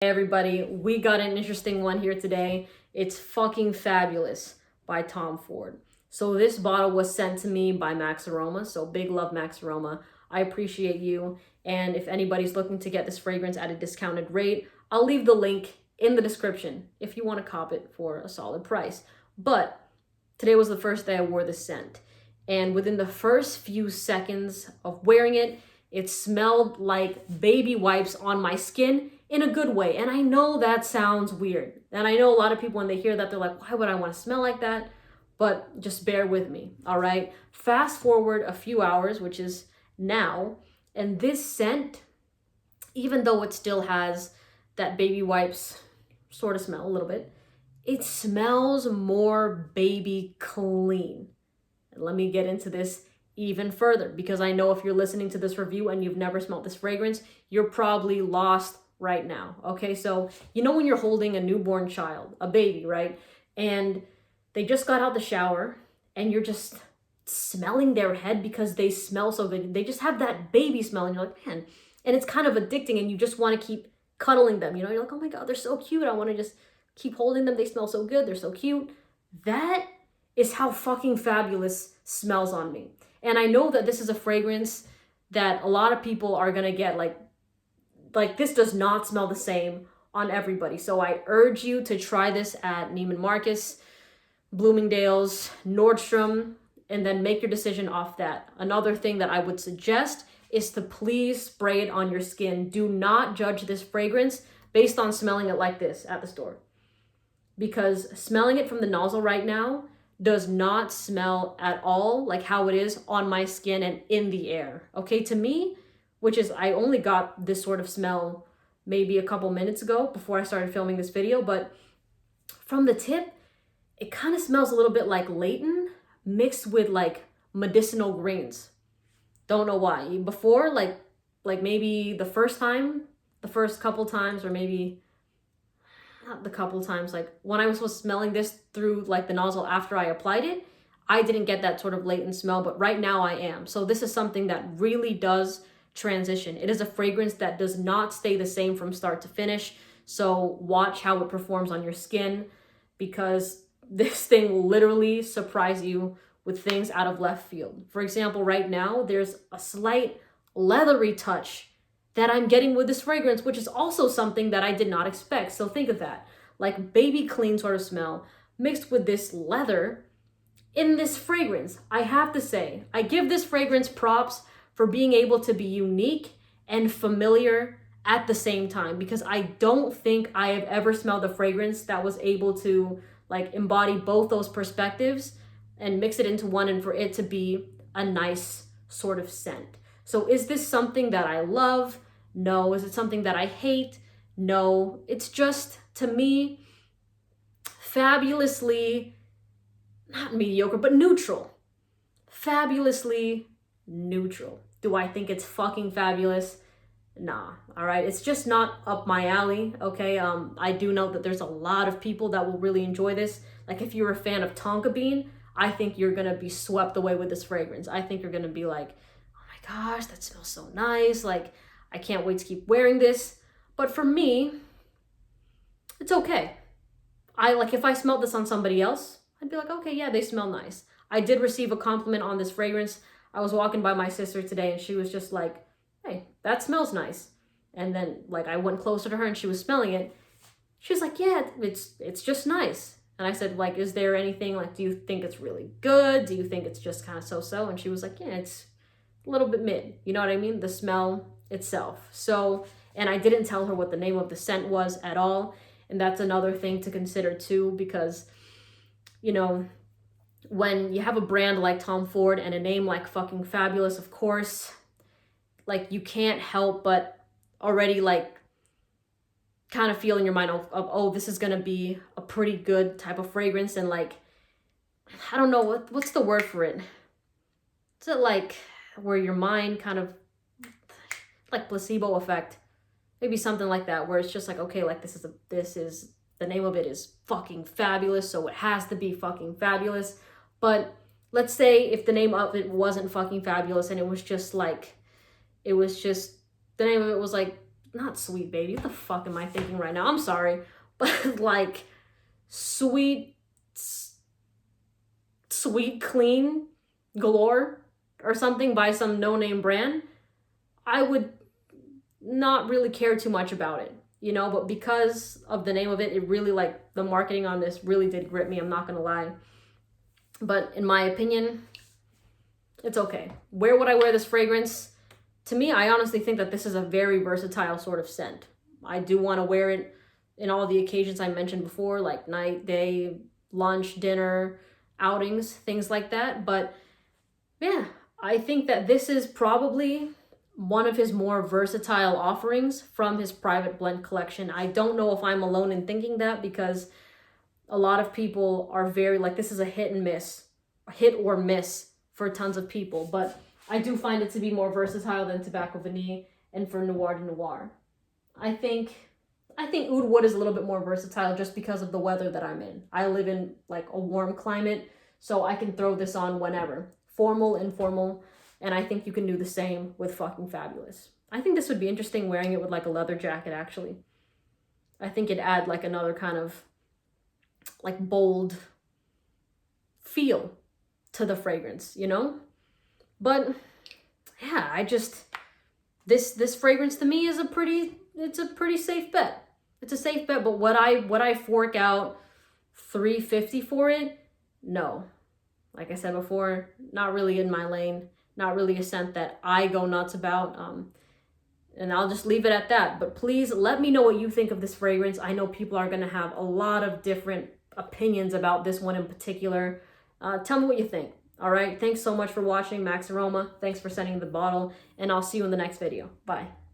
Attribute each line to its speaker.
Speaker 1: Hey everybody, we got an interesting one here today. It's Fucking Fabulous by Tom Ford. So this bottle was sent to me by Max Aroma, so big love Max Aroma. I appreciate you, and if anybody's looking to get this fragrance at a discounted rate, I'll leave the link in the description if you want to cop it for a solid price. But today was the first day I wore this scent, and within the first few seconds of wearing it, it smelled like baby wipes on my skin in a good way. And I know that sounds weird. And I know a lot of people, when they hear that, they're like, why would I want to smell like that? But just bear with me, all right? Fast forward a few hours, which is now, and this scent, even though it still has that baby wipes sort of smell a little bit, it smells more baby clean. And let me get into this even further, because I know if you're listening to this review and you've never smelled this fragrance, you're probably lost right now. Okay, so you know when you're holding a newborn child, a baby, right? And they just got out the shower and you're just smelling their head because they smell so good. They just have that baby smell and you're like, man, and it's kind of addicting and you just want to keep cuddling them. You know, you're like, oh my God, they're so cute. I want to just keep holding them. They smell so good. They're so cute. That is how fucking fabulous smells on me. And I know that this is a fragrance that a lot of people are gonna get like this does not smell the same on everybody. So I urge you to try this at Neiman Marcus, Bloomingdale's, Nordstrom, and then make your decision off that. Another thing that I would suggest is to please spray it on your skin. Do not judge this fragrance based on smelling it like this at the store. Because smelling it from the nozzle right now does not smell at all like how it is on my skin and in the air. Okay, to me, which is, I only got this sort of smell maybe a couple minutes ago before I started filming this video, but from the tip, it kind of smells a little bit like Layton mixed with like medicinal greens. Don't know why. Before, like maybe the first couple times, or maybe not the couple times, like when I was smelling this through like the nozzle after I applied it, I didn't get that sort of latent smell, but right now I am. So this is something that really does transition. It is a fragrance that does not stay the same from start to finish. So watch how it performs on your skin, because this thing will literally surprise you with things out of left field. For example, right now, there's a slight leathery touch that I'm getting with this fragrance, which is also something that I did not expect. So think of that, like baby clean sort of smell mixed with this leather in this fragrance. I have to say, I give this fragrance props for being able to be unique and familiar at the same time, because I don't think I have ever smelled a fragrance that was able to like embody both those perspectives and mix it into one, and for it to be a nice sort of scent. So is this something that I love? No. Is it something that I hate? No. It's just, to me, fabulously, not mediocre, but neutral. Fabulously neutral. Do I think it's fucking fabulous? Nah, all right? It's just not up my alley, okay? I do know that there's a lot of people that will really enjoy this. Like if you're a fan of tonka bean, I think you're gonna be swept away with this fragrance. I think you're gonna be like, oh my gosh, that smells so nice. Like, I can't wait to keep wearing this. But for me, it's okay. If I smelled this on somebody else, I'd be like, okay, yeah, they smell nice. I did receive a compliment on this fragrance. I was walking by my sister today and she was just like, hey, that smells nice. And then like I went closer to her and she was smelling it. She was like, yeah, it's just nice. And I said, like, is there anything, like, do you think it's really good? Do you think it's just kind of so-so? And she was like, yeah, it's a little bit mid. You know what I mean? The smell itself. So, and I didn't tell her what the name of the scent was at all. And that's another thing to consider too, because, you know, when you have a brand like Tom Ford and a name like fucking Fabulous, of course, like you can't help but already like kind of feel in your mind of oh, this is gonna be a pretty good type of fragrance. And like, I don't know, what's the word for it? Is it like where your mind kind of like placebo effect? Maybe something like that, where it's just like, okay, like this is the name of it is fucking fabulous, so it has to be fucking fabulous. But let's say if the name of it wasn't fucking fabulous and it was just the name of it was like not sweet baby. What the fuck am I thinking right now? I'm sorry. But like sweet clean galore or something by some no-name brand, I would not really care too much about it, you know, but because of the name of it, it really, like, the marketing on this really did grip me, I'm not gonna lie. But in my opinion, it's okay. Where would I wear this fragrance? To me, I honestly think that this is a very versatile sort of scent. I do want to wear it in all the occasions I mentioned before, like night, day, lunch, dinner, outings, things like that. But yeah, I think that this is probably one of his more versatile offerings from his private blend collection. I don't know if I'm alone in thinking that, because a lot of people are very, like, this is a hit or miss for tons of people. But I do find it to be more versatile than Tobacco Vanille and for Noir de Noir. I think Oud Wood is a little bit more versatile just because of the weather that I'm in. I live in like a warm climate, so I can throw this on whenever. Formal, informal, and I think you can do the same with fucking Fabulous. I think this would be interesting wearing it with like a leather jacket, actually. I think it'd add like another kind of like bold feel to the fragrance, you know? But yeah, this fragrance to me is a pretty safe bet. It's a safe bet, but would I fork out $350 for it? No. Like I said before, not really in my lane, not really a scent that I go nuts about. And I'll just leave it at that. But please let me know what you think of this fragrance. I know people are gonna have a lot of different opinions about this one in particular. Tell me what you think. All right, thanks so much for watching, Max Aroma. Thanks for sending the bottle, and I'll see you in the next video. Bye.